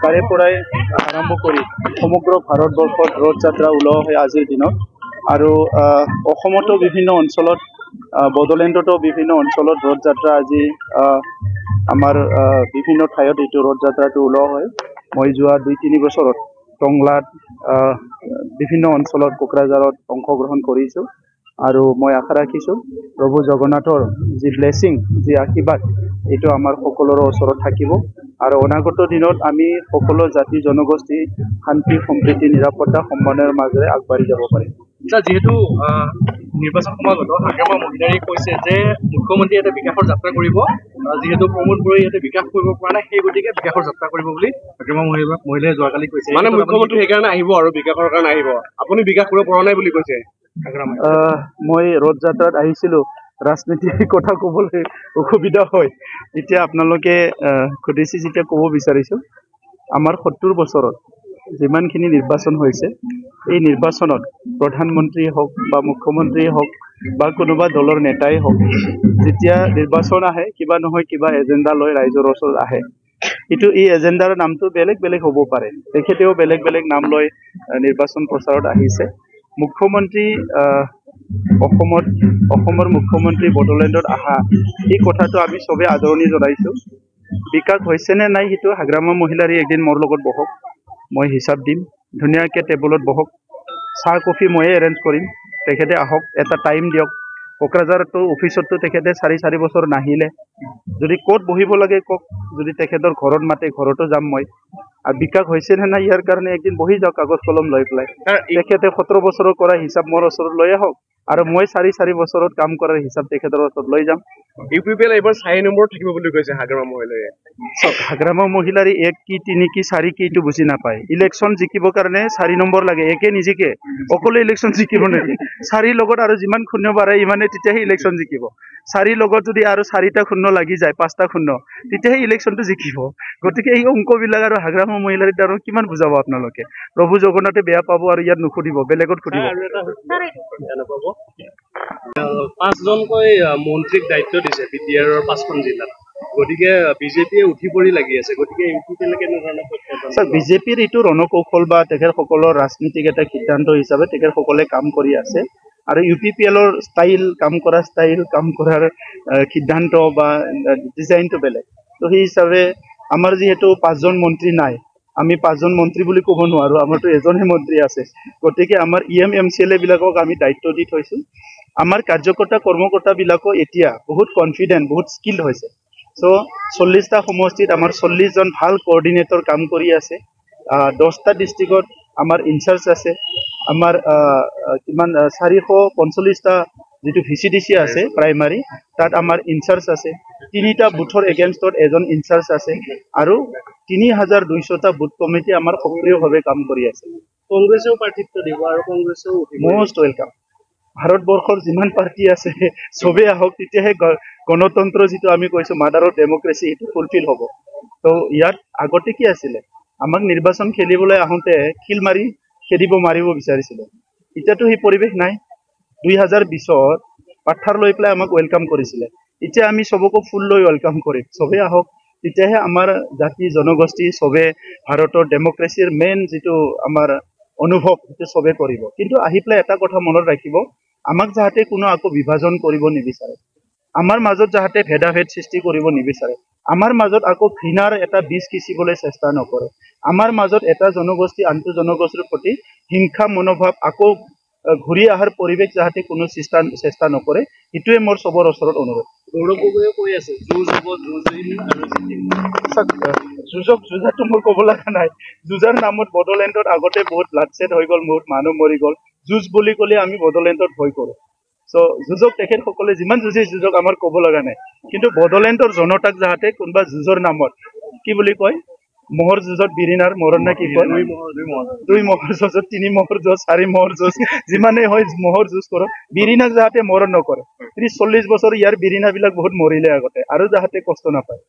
তাৰে পৰাই আৰম্ভ কৰি সমগ্ৰ ভাৰতবৰ্ষত ৰথ যাত্ৰা ওলোৱা হয় আজিৰ দিনত। আৰু অসমতো বিভিন্ন অঞ্চলত বড়োলেণ্ডতো বিভিন্ন অঞ্চলত ৰথ যাত্ৰা আজি আমাৰ বিভিন্ন ঠাইত এইটো ৰথ যাত্ৰাটো ওলোৱা হয়। মই যোৱা 2-3 বছৰত টংলাত বিভিন্ন অঞ্চলত কোকৰাঝাৰত অংশগ্ৰহণ কৰিছোঁ। আৰু মই আশা ৰাখিছোঁ প্ৰভু জগন্নাথৰ যি ব্লেছিং, যি আশীৰ্বাদ, এইটো আমাৰ সকলোৰে ওচৰত থাকিব। আৰু অনাগত দিনত আমি সকলো জাতি জনগোষ্ঠী শান্তি সম্প্ৰীতি নিৰাপত্তা সন্মানৰ মাজেৰে আগবাঢ়ি যাব পাৰিম। যিহেতু নিৰ্বাচন সমাগত হাগ্ৰামা মহিলাৰী কৈছে যে মুখ্যমন্ত্ৰী এটা বিকাশৰ যাত্ৰা কৰিব, যিহেতু প্ৰমোদ বড়োৱে ইয়াতে বিকাশ কৰিব পৰা নাই, সেই গতিকে বিকাশৰ যাত্ৰা কৰিব বুলি হাগ্ৰামা মহিলাই যোৱাকালি কৈছে। মানে মুখ্যমন্ত্ৰী সেইকাৰণে আহিব আৰু বিকাশৰ কাৰণে আহিব, আপুনি বিকাশ কৰিব পৰা নাই বুলি কৈছে হাগ্ৰামাই। মই ৰথ যাত্ৰাত আহিছিলোঁ, ৰাজনীতিৰ কথা ক'বলৈ অসুবিধা হয়। এতিয়া আপোনালোকে সুধিছে যেতিয়া ক'ব বিচাৰিছোঁ, আমাৰ 70 বছৰত যিমানখিনি নিৰ্বাচন হৈছে, এই নিৰ্বাচনত প্ৰধানমন্ত্ৰী হওক বা মুখ্যমন্ত্ৰী হওক বা কোনোবা দলৰ নেতাই হওক, যেতিয়া নিৰ্বাচন আহে কিবা নহয় কিবা এজেণ্ডা লৈ ৰাইজৰ ওচৰত আহে। কিন্তু এই এজেণ্ডাৰ নামটো বেলেগ বেলেগ হ'ব পাৰে, তেখেতেও বেলেগ বেলেগ নাম লৈ নিৰ্বাচন প্ৰচাৰত আহিছে। মুখ্যমন্ত্ৰী অসমৰ মুখ্যমন্ত্ৰী বড়োলেণ্ডত আহা, এই কথাটো আমি চবে আদৰণি জনাইছোঁ। বিকাশ হৈছে নে নাই সেইটো হাগ্ৰামা মহিলাৰী একদিন মোৰ লগত বহক, মই হিচাপ দিম। ধুনীয়াকৈ টেবুলত বহক, চাহ কফি ময়ে এৰেঞ্জ কৰিম, তেখেতে আহক, এটা টাইম দিয়ক। কোকৰাঝাৰতো অফিচততো তেখেতে 4 বছৰ নাহিলে, যদি ক'ত বহিব লাগে কওক, যদি তেখেতৰ ঘৰত মাতে ঘৰতো যাম মই। আৰু বিকাশ হৈছে নে নাই ইয়াৰ কাৰণে একদিন বহি যাওক কাগজ কলম লৈ পেলাই। তেখেতে 17 বছৰৰ কৰা হিচাপ মোৰ ওচৰত লৈ আহক, আৰু মই 4 বছৰত কাম কৰাৰ হিচাপ তেখেতৰ ওচৰত লৈ যাম। UPPL এইবাৰ 4 নম্বৰত থাকিব বুলি কৈছে হাগ্ৰামা মহিলাৰীয়ে। হাগ্ৰামা মহিলাৰী 1 কি 3 কি 4 কি এইটো বুজি নাপায়। ইলেকশ্যন জিকিবৰ কাৰণে 4 নম্বৰ লাগে, একে নিজিকে, অকলে ইলেকশ্যন জিকিব নেকি? 4 লগত আৰু যিমান শূন্য বাঢ়ে ইমানে তেতিয়াহে ইলেকশ্যন জিকিব। 4 লগত যদি আৰু 4টা শূন্য লাগি যায়, 5টা শূন্য, তেতিয়াহে ইলেকশ্যনটো জিকিব। গতিকে এই অংকবিলাক আৰু হাগ্ৰামা মহিলাৰীত আৰু কিমান বুজাব আপোনালোকে? প্ৰভু জগন্নাথে বেয়া পাব আৰু ইয়াত নুসুধিব, বেলেগত সুধিব। 5জনকৈ মন্ত্ৰীক দায়িত্ব দিছে BTR-ৰ 5খন জিলাত, গতিকে বিজেপিয়ে উঠি পৰি লাগি আছে। গতিকে বিজেপিৰ এইটো ৰণকৌশল বা তেখেতসকলৰ ৰাজনীতিক এটা সিদ্ধান্ত হিচাপে তেখেতসকলে কাম কৰি আছে। আৰু UPPL-ৰ ষ্টাইল, কাম কৰাৰ সিদ্ধান্ত বা ডিজাইনটো বেলেগ। তো সেই হিচাপে আমাৰ যিহেতু 5জন মন্ত্ৰী নাই, আমি 5জন মন্ত্ৰী বুলি ক'ব নোৱাৰোঁ, আমাৰতো এজনহে মন্ত্ৰী আছে। গতিকে আমাৰ MCLA বিলাকক আমি দায়িত্ব দি থৈছোঁ। আমাৰ কৰ্মকৰ্তাবিলাকো এতিয়া বহুত কনফিডেণ্ট, বহুত স্কিল্ড হৈছে। চ' 40টা সমষ্টিত আমাৰ 40জন ভাল কোঅৰ্ডিনেটৰ কাম কৰি আছে। 10টা ডিষ্ট্ৰিক্টত আমাৰ ইনচাৰ্জ আছে। আমাৰ কিমান 445টা যিটো VCDC আছে প্ৰাইমাৰী, তাত আমাৰ ইনচাৰ্জ আছে। 3টা বুথৰ এগেইনষ্টত এজন ইনচাৰ্জ আছে, আৰু 3200টা বুথ কমিটি আমাৰ সক্ৰিয়ভাৱে কাম কৰি আছে। কংগ্ৰেছেও প্ৰাৰ্থিত্ব দিব আৰু কংগ্ৰেছেও মষ্ট ৱেলকাম। ভাৰতবৰ্ষৰ যিমান পাৰ্টি আছে চবেই আহক, তেতিয়াহে গণতন্ত্ৰ যিটো আমি কৈছোঁ মাদাৰ অফ ডেমক্ৰেচি, সেইটো ফুলফিল হ'ব। তো ইয়াত আগতে কি আছিলে, আমাক নিৰ্বাচন খেলিবলৈ আহোঁতে শিল মাৰি মাৰিব বিচাৰিছিলে। এতিয়াতো সেই পৰিৱেশ নাই। 2020ত পাথাৰ লৈ পেলাই আমাক ৱেলকাম কৰিছিলে। এতিয়া আমি চবকো ফুল লৈ ৱেলকাম কৰিম, চবেই আহক, তেতিয়াহে আমাৰ জাতি জনগোষ্ঠী চবে ভাৰতৰ ডেমক্ৰেচিৰ মেইন যিটো আমাৰ অনুভৱ, সেইটো চবে কৰিব। কিন্তু আহি পেলাই এটা কথা মনত ৰাখিব, আমাক যাতে কোনো আকৌ বিভাজন কৰিব নিবিচাৰে, আমাৰ মাজত যাতে ভেদাভেদ সৃষ্টি কৰিব নিবিচাৰে, আমাৰ মাজত আকৌ ঘৃণাৰ এটা বীজ সিঁচিবলৈ চেষ্টা নকৰে, আমাৰ মাজত এটা জনগোষ্ঠী আনটো জনগোষ্ঠীৰ প্ৰতি হিংসা মনোভাৱ আকৌ ঘূৰি অহাৰ পৰিৱেশ যাতে কোনো চেষ্টা নকৰে, সেইটোৱে মোৰ চবৰ ওচৰত অনুৰোধ। গৌৰৱ গগৈয়ে কৈ আছে যুঁজাটো মোৰ ক'ব লগা নাই। যুঁজাৰ নামত বড়োলেণ্ডত আগতে বহুত ব্লাডছেড হৈ গ'ল, বহুত মানুহ মৰি গ'ল। যুঁজ বুলি ক'লে আমি বড়োলেণ্ডত ভয় কৰোঁ। চ' যুঁজক তেখেতসকলে যিমান যুঁজক আমাৰ ক'ব লগা নাই। কিন্তু বড়োলেণ্ডৰ জনতাক যাতে কোনোবা যুঁজৰ নামত কি বুলি কয়, মহৰ যুঁজত বিৰিণাৰ মৰণ নে কি কয়, 2 মহৰ যুঁজত 3 মহৰ যুঁজ, 4 মহৰ যুঁজ, যিমানেই হয় মহৰ যুঁজ কৰক, বিৰিণাক যাতে মৰণ নকৰে। 30-40 বছৰ ইয়াৰ বিৰিণাবিলাক বহুত মৰিলে আগতে, আৰু যাতে কষ্ট নাপায়।